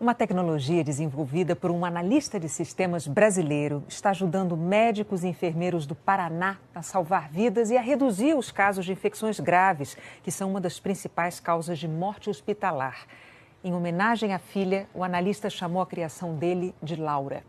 Uma tecnologia desenvolvida por um analista de sistemas brasileiro está ajudando médicos e enfermeiros do Paraná a salvar vidas e a reduzir os casos de infecções graves, que são uma das principais causas de morte hospitalar. Em homenagem à filha, o analista chamou a criação dele de Laura.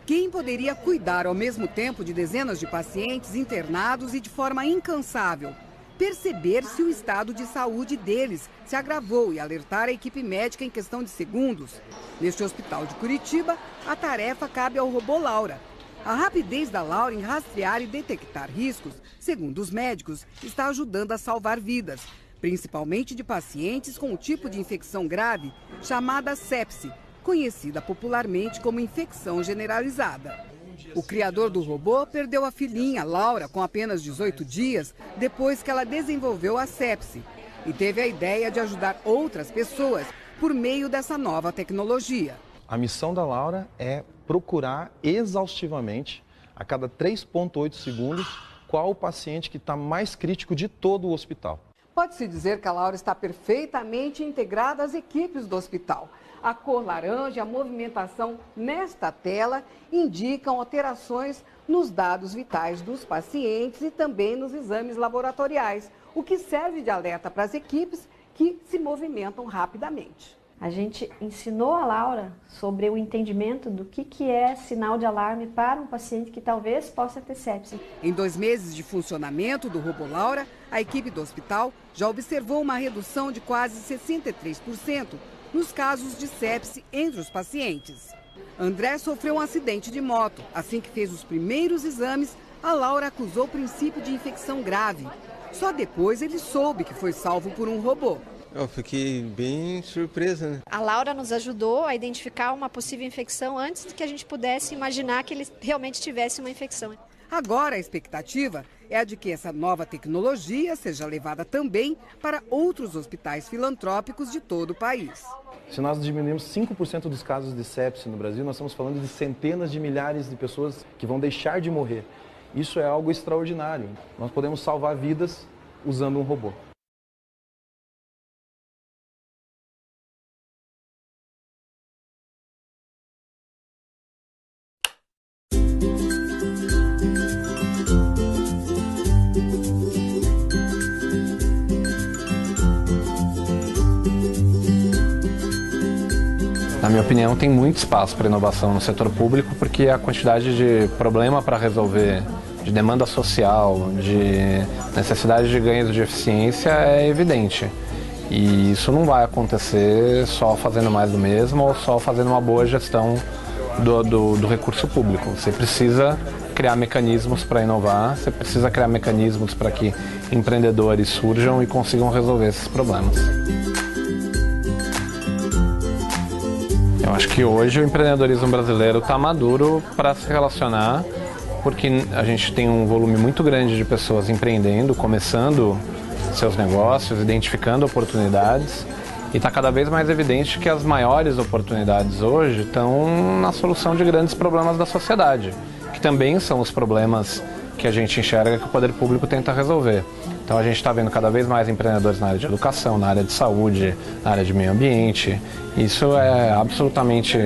Quem poderia cuidar ao mesmo tempo de dezenas de pacientes internados e de forma incansável? Perceber se o estado de saúde deles se agravou e alertar a equipe médica em questão de segundos. Neste hospital de Curitiba, a tarefa cabe ao robô Laura. A rapidez da Laura em rastrear e detectar riscos, segundo os médicos, está ajudando a salvar vidas, principalmente de pacientes com o tipo de infecção grave chamada sepse, conhecida popularmente como infecção generalizada. O criador do robô perdeu a filhinha, Laura, com apenas 18 dias, depois que ela desenvolveu a sepse. E teve a ideia de ajudar outras pessoas por meio dessa nova tecnologia. A missão da Laura é procurar exaustivamente, a cada 3,8 segundos, qual o paciente que está mais crítico de todo o hospital. Pode-se dizer que a Laura está perfeitamente integrada às equipes do hospital. A cor laranja e a movimentação nesta tela indicam alterações nos dados vitais dos pacientes e também nos exames laboratoriais, o que serve de alerta para as equipes que se movimentam rapidamente. A gente ensinou a Laura sobre o entendimento do que é sinal de alarme para um paciente que talvez possa ter sepse. Em 2 meses de funcionamento do robô Laura, a equipe do hospital já observou uma redução de quase 63% nos casos de sepse entre os pacientes. André sofreu um acidente de moto. Assim que fez os primeiros exames, a Laura acusou o princípio de infecção grave. Só depois ele soube que foi salvo por um robô. Eu fiquei bem surpresa, né? A Laura nos ajudou a identificar uma possível infecção antes de que a gente pudesse imaginar que ele realmente tivesse uma infecção. Agora a expectativa é a de que essa nova tecnologia seja levada também para outros hospitais filantrópicos de todo o país. Se nós diminuirmos 5% dos casos de sepse no Brasil, nós estamos falando de centenas de milhares de pessoas que vão deixar de morrer. Isso é algo extraordinário. Nós podemos salvar vidas usando um robô. Na minha opinião, tem muito espaço para inovação no setor público, porque a quantidade de problema para resolver, de demanda social, de necessidade de ganhos de eficiência é evidente. E isso não vai acontecer só fazendo mais do mesmo ou só fazendo uma boa gestão do recurso público. Você precisa criar mecanismos para inovar, você precisa criar mecanismos para que empreendedores surjam e consigam resolver esses problemas. Eu acho que hoje o empreendedorismo brasileiro está maduro para se relacionar, porque a gente tem um volume muito grande de pessoas empreendendo, começando seus negócios, identificando oportunidades, e está cada vez mais evidente que as maiores oportunidades hoje estão na solução de grandes problemas da sociedade, que também são os problemas que a gente enxerga que o poder público tenta resolver. Então a gente está vendo cada vez mais empreendedores na área de educação, na área de saúde, na área de meio ambiente. Isso é absolutamente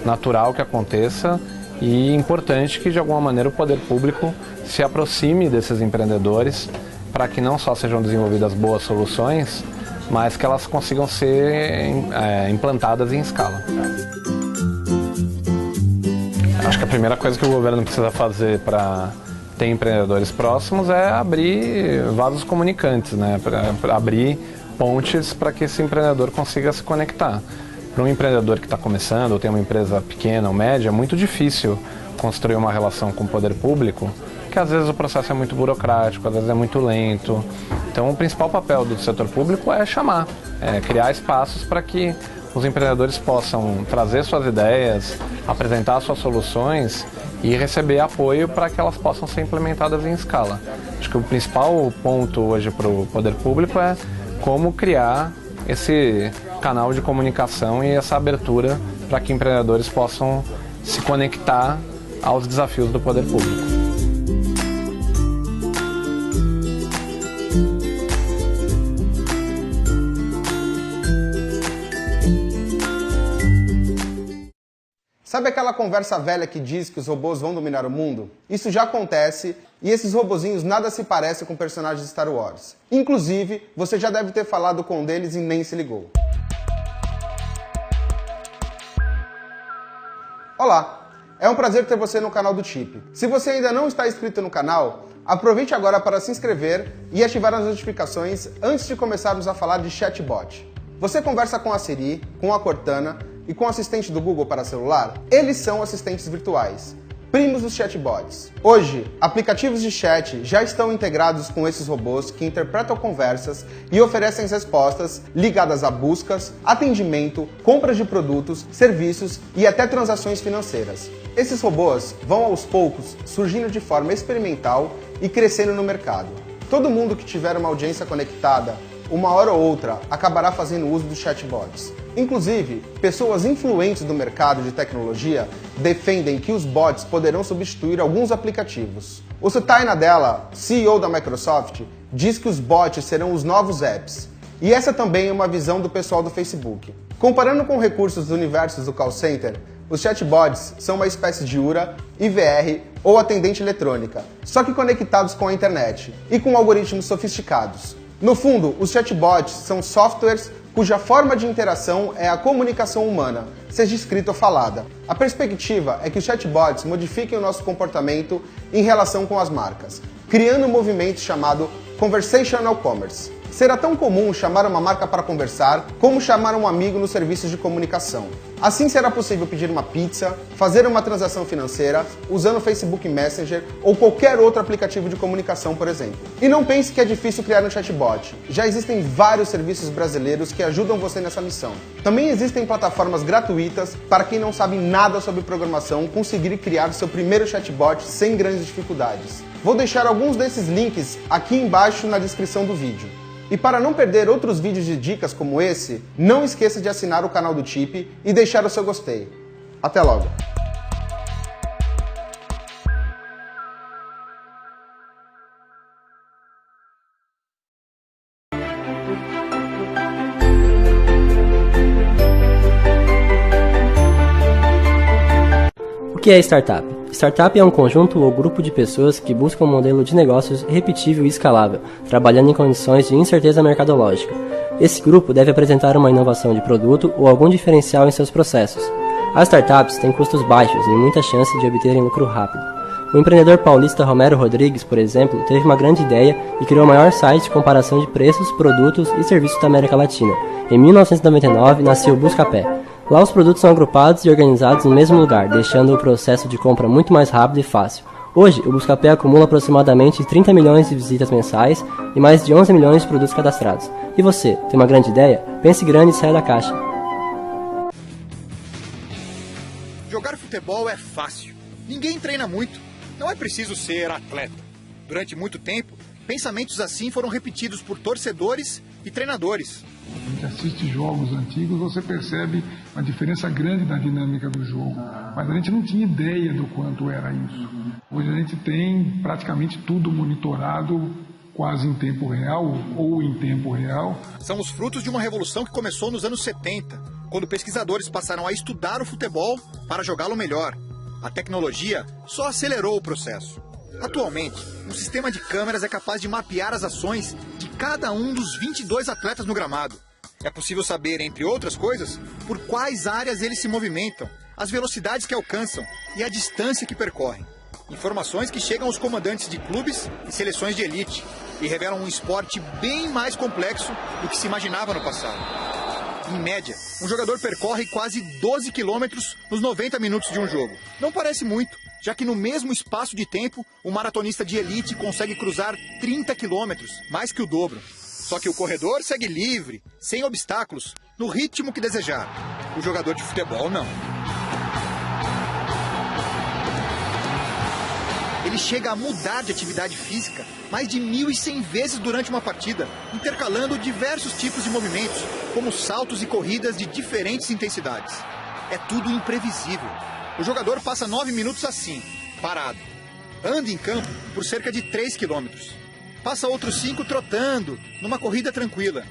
natural que aconteça e importante que de alguma maneira o poder público se aproxime desses empreendedores para que não só sejam desenvolvidas boas soluções, mas que elas consigam ser implantadas em escala. Acho que a primeira coisa que o governo precisa fazer para ter empreendedores próximos é abrir vasos comunicantes, né? Para abrir pontes para que esse empreendedor consiga se conectar. Para um empreendedor que está começando ou tem uma empresa pequena ou média, é muito difícil construir uma relação com o poder público, que às vezes o processo é muito burocrático, às vezes é muito lento. Então o principal papel do setor público é chamar, criar espaços para que os empreendedores possam trazer suas ideias, apresentar suas soluções e receber apoio para que elas possam ser implementadas em escala. Acho que o principal ponto hoje para o poder público é como criar esse canal de comunicação e essa abertura para que empreendedores possam se conectar aos desafios do poder público. Sabe aquela conversa velha que diz que os robôs vão dominar o mundo? Isso já acontece e esses robozinhos nada se parecem com personagens de Star Wars. Inclusive, você já deve ter falado com um deles e nem se ligou. Olá, é um prazer ter você no canal do Chip. Se você ainda não está inscrito no canal, aproveite agora para se inscrever e ativar as notificações antes de começarmos a falar de chatbot. Você conversa com a Siri, com a Cortana e com o assistente do Google para celular? Eles são assistentes virtuais, primos dos chatbots. Hoje, aplicativos de chat já estão integrados com esses robôs que interpretam conversas e oferecem respostas ligadas a buscas, atendimento, compras de produtos, serviços e até transações financeiras. Esses robôs vão aos poucos surgindo de forma experimental e crescendo no mercado. Todo mundo que tiver uma audiência conectada, uma hora ou outra, acabará fazendo uso dos chatbots. Inclusive, pessoas influentes do mercado de tecnologia defendem que os bots poderão substituir alguns aplicativos. O Satya Nadella, CEO da Microsoft, diz que os bots serão os novos apps. E essa também é uma visão do pessoal do Facebook. Comparando com recursos do universo do call center, os chatbots são uma espécie de URA, IVR ou atendente eletrônica, só que conectados com a internet e com algoritmos sofisticados. No fundo, os chatbots são softwares cuja forma de interação é a comunicação humana, seja escrita ou falada. A perspectiva é que os chatbots modifiquem o nosso comportamento em relação com as marcas, criando um movimento chamado Conversational Commerce. Será tão comum chamar uma marca para conversar como chamar um amigo nos serviços de comunicação. Assim será possível pedir uma pizza, fazer uma transação financeira, usando o Facebook Messenger ou qualquer outro aplicativo de comunicação, por exemplo. E não pense que é difícil criar um chatbot. Já existem vários serviços brasileiros que ajudam você nessa missão. Também existem plataformas gratuitas para quem não sabe nada sobre programação conseguir criar seu primeiro chatbot sem grandes dificuldades. Vou deixar alguns desses links aqui embaixo na descrição do vídeo. E para não perder outros vídeos de dicas como esse, não esqueça de assinar o canal do Chip e deixar o seu gostei. Até logo! O que é startup? Startup é um conjunto ou grupo de pessoas que buscam um modelo de negócios repetível e escalável, trabalhando em condições de incerteza mercadológica. Esse grupo deve apresentar uma inovação de produto ou algum diferencial em seus processos. As startups têm custos baixos e muita chance de obterem lucro rápido. O empreendedor paulista Romero Rodrigues, por exemplo, teve uma grande ideia e criou o maior site de comparação de preços, produtos e serviços da América Latina. Em 1999, nasceu o Buscapé. Lá os produtos são agrupados e organizados no mesmo lugar, deixando o processo de compra muito mais rápido e fácil. Hoje, o Buscapé acumula aproximadamente 30 milhões de visitas mensais e mais de 11 milhões de produtos cadastrados. E você, tem uma grande ideia? Pense grande e saia da caixa. Jogar futebol é fácil. Ninguém treina muito. Não é preciso ser atleta. Durante muito tempo, pensamentos assim foram repetidos por torcedores e treinadores. Quando a gente assiste jogos antigos, você percebe uma diferença grande na dinâmica do jogo. Mas a gente não tinha ideia do quanto era isso. Hoje a gente tem praticamente tudo monitorado quase em tempo real ou em tempo real. São os frutos de uma revolução que começou nos anos 70, quando pesquisadores passaram a estudar o futebol para jogá-lo melhor. A tecnologia só acelerou o processo. Atualmente, um sistema de câmeras é capaz de mapear as ações de cada um dos 22 atletas no gramado. É possível saber, entre outras coisas, por quais áreas eles se movimentam, as velocidades que alcançam e a distância que percorrem. Informações que chegam aos comandantes de clubes e seleções de elite e revelam um esporte bem mais complexo do que se imaginava no passado. Em média, um jogador percorre quase 12 quilômetros nos 90 minutos de um jogo. Não parece muito, já que no mesmo espaço de tempo, o maratonista de elite consegue cruzar 30 quilômetros, mais que o dobro. Só que o corredor segue livre, sem obstáculos, no ritmo que desejar. O jogador de futebol não. Ele chega a mudar de atividade física mais de 1.100 vezes durante uma partida, intercalando diversos tipos de movimentos, como saltos e corridas de diferentes intensidades. É tudo imprevisível. O jogador passa 9 minutos assim, parado. Anda em campo por cerca de 3 quilômetros. Passa outros 5 trotando, numa corrida tranquila.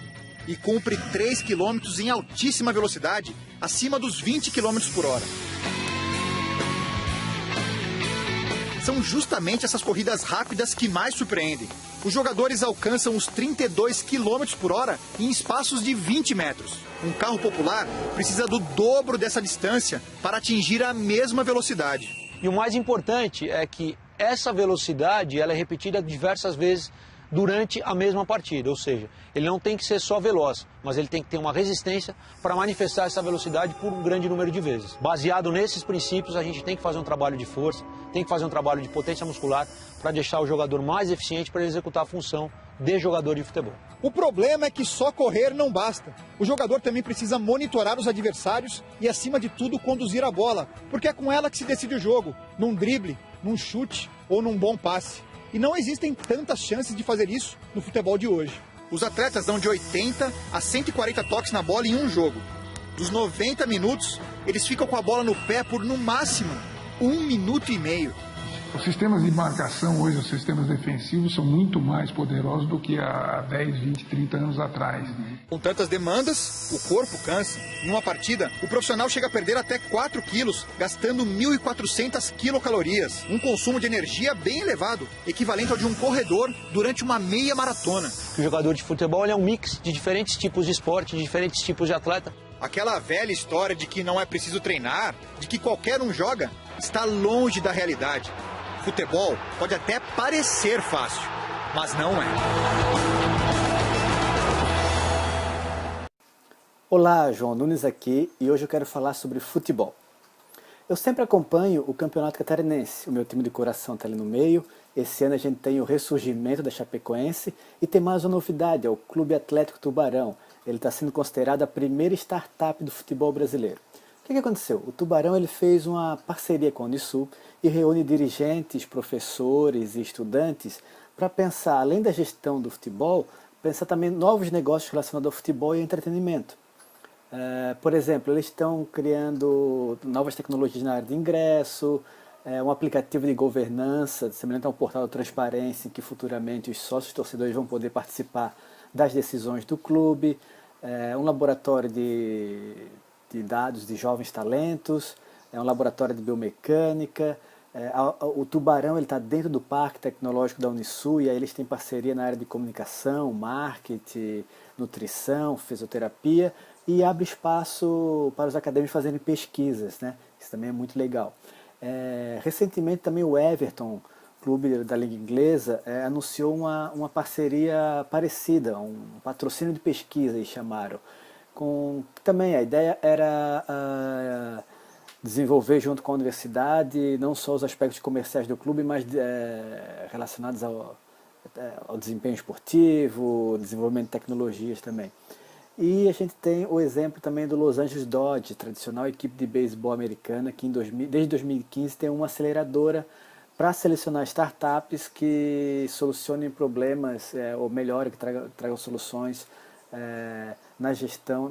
E cumpre 3 quilômetros em altíssima velocidade, acima dos 20 quilômetros por hora. são justamente essas corridas rápidas que mais surpreendem. Os jogadores alcançam os 32 km por hora em espaços de 20 metros. Um carro popular precisa do dobro dessa distância para atingir a mesma velocidade. E o mais importante é que essa velocidade ela é repetida diversas vezes durante a mesma partida, ou seja, ele não tem que ser só veloz, mas ele tem que ter uma resistência para manifestar essa velocidade por um grande número de vezes. Baseado nesses princípios, a gente tem que fazer um trabalho de força, tem que fazer um trabalho de potência muscular para deixar o jogador mais eficiente para executar a função de jogador de futebol. O problema é que só correr não basta. O jogador também precisa monitorar os adversários e, acima de tudo, conduzir a bola, porque é com ela que se decide o jogo, num drible, num chute ou num bom passe. E não existem tantas chances de fazer isso no futebol de hoje. Os atletas dão de 80 a 140 toques na bola em um jogo. Dos 90 minutos, eles ficam com a bola no pé por, no máximo, 1 minuto e meio. Os sistemas de marcação hoje, os sistemas defensivos, são muito mais poderosos do que há 10, 20, 30 anos atrás. Com tantas demandas, o corpo cansa. Em uma partida, o profissional chega a perder até 4 quilos, gastando 1.400 quilocalorias. Um consumo de energia bem elevado, equivalente ao de um corredor durante uma meia maratona. O jogador de futebol é um mix de diferentes tipos de esporte, de diferentes tipos de atleta. Aquela velha história de que não é preciso treinar, de que qualquer um joga, está longe da realidade. Futebol pode até parecer fácil, mas não é. Olá, João Nunes aqui e hoje eu quero falar sobre futebol. Eu sempre acompanho o Campeonato Catarinense, o meu time de coração está ali no meio. Esse ano a gente tem o ressurgimento da Chapecoense e tem mais uma novidade, é o Clube Atlético Tubarão. Ele está sendo considerado a primeira startup do futebol brasileiro. O que aconteceu? O Tubarão ele fez uma parceria com a Unisul e reúne dirigentes, professores e estudantes para pensar, além da gestão do futebol, pensar também novos negócios relacionados ao futebol e entretenimento. Por exemplo, eles estão criando novas tecnologias na área de ingresso, um aplicativo de governança, semelhante a um portal de transparência, em que futuramente os sócios torcedores vão poder participar das decisões do clube, um laboratório de dados de jovens talentos, um laboratório de biomecânica. O Tubarão está dentro do Parque Tecnológico da Unisul e aí eles têm parceria na área de comunicação, marketing, nutrição, fisioterapia e abre espaço para os acadêmicos fazerem pesquisas, né? Isso também é muito legal. Recentemente também o Everton, clube da Liga Inglesa, anunciou uma parceria parecida, um patrocínio de pesquisa, eles chamaram. Também a ideia era desenvolver junto com a universidade não só os aspectos comerciais do clube, mas relacionados ao desempenho esportivo, desenvolvimento de tecnologias também. E a gente tem o exemplo também do Los Angeles Dodgers, tradicional equipe de beisebol americana, que desde 2015 tem uma aceleradora para selecionar startups que solucionem problemas, ou melhor, que tragam soluções na gestão,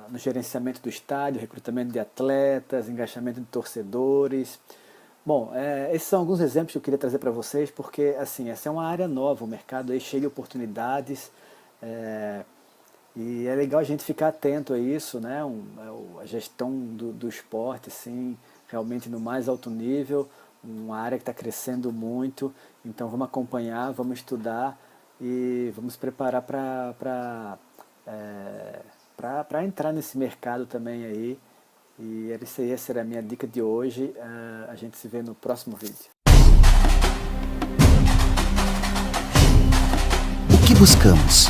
no gerenciamento do estádio, recrutamento de atletas, engajamento de torcedores. Bom, esses são alguns exemplos que eu queria trazer para vocês, porque assim, essa é uma área nova, o mercado aí cheio de oportunidades, e é legal a gente ficar atento a isso, né? A gestão do esporte, assim, realmente no mais alto nível, uma área que está crescendo muito, então vamos acompanhar, vamos estudar e vamos preparar para entrar nesse mercado também aí. E essa era a minha dica de hoje. A gente se vê no próximo vídeo. O que buscamos?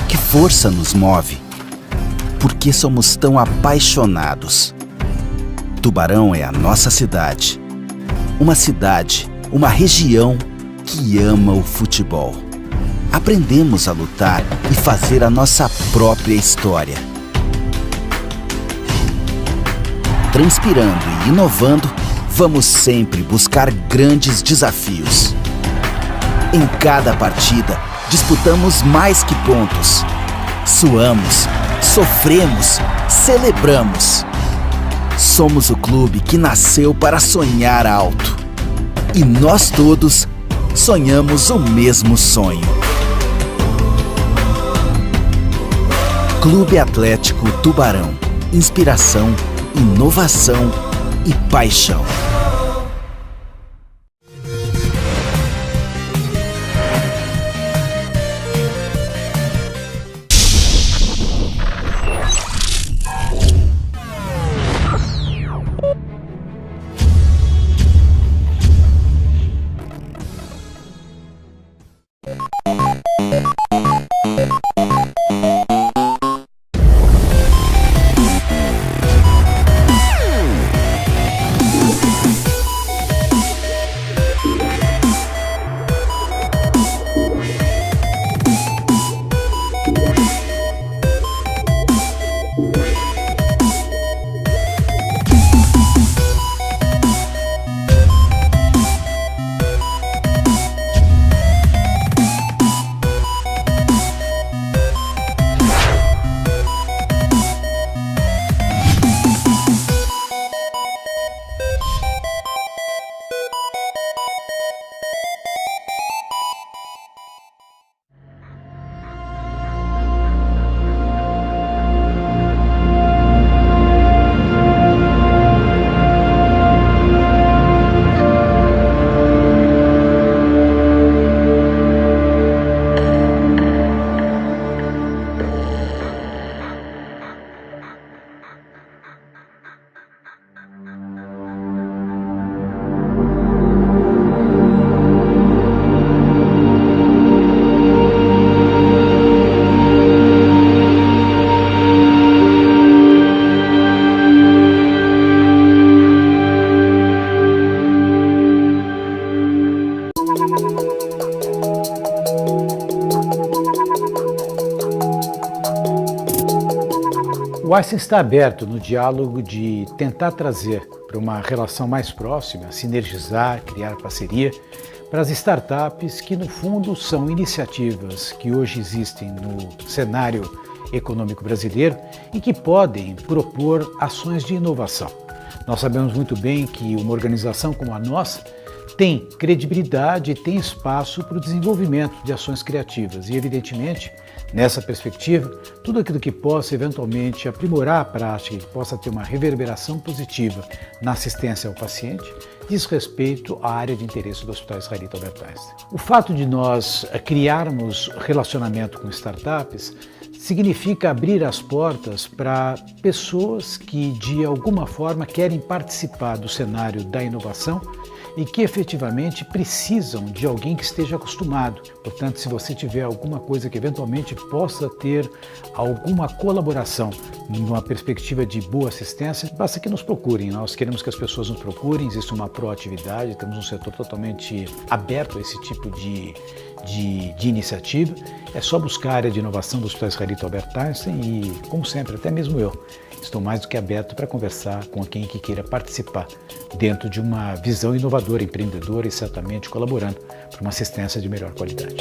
Que força nos move? Por que somos tão apaixonados? Tubarão é a nossa cidade. Uma cidade, uma região que ama o futebol. Aprendemos a lutar e fazer a nossa própria história. Transpirando e inovando, vamos sempre buscar grandes desafios. Em cada partida, disputamos mais que pontos. Suamos, sofremos, celebramos. Somos o clube que nasceu para sonhar alto. E nós todos sonhamos o mesmo sonho. Clube Atlético Tubarão. Inspiração, inovação e paixão. O Einstein está aberto no diálogo de tentar trazer para uma relação mais próxima, sinergizar, criar parceria para as startups que, no fundo, são iniciativas que hoje existem no cenário econômico brasileiro e que podem propor ações de inovação. Nós sabemos muito bem que uma organização como a nossa tem credibilidade e tem espaço para o desenvolvimento de ações criativas e, evidentemente, nessa perspectiva, tudo aquilo que possa eventualmente aprimorar a prática e que possa ter uma reverberação positiva na assistência ao paciente, diz respeito à área de interesse do Hospital Israelita Albert Einstein. O fato de nós criarmos relacionamento com startups significa abrir as portas para pessoas que, de alguma forma, querem participar do cenário da inovação e que efetivamente precisam de alguém que esteja acostumado. Portanto, se você tiver alguma coisa que eventualmente possa ter alguma colaboração numa perspectiva de boa assistência, basta que nos procurem. Nós queremos que as pessoas nos procurem, existe uma proatividade, temos um setor totalmente aberto a esse tipo de iniciativa. É só buscar a área de inovação do Hospital Israelita Albert Einstein e, como sempre, até mesmo eu, estou mais do que aberto para conversar com quem que queira participar dentro de uma visão inovadora, empreendedora e certamente colaborando para uma assistência de melhor qualidade.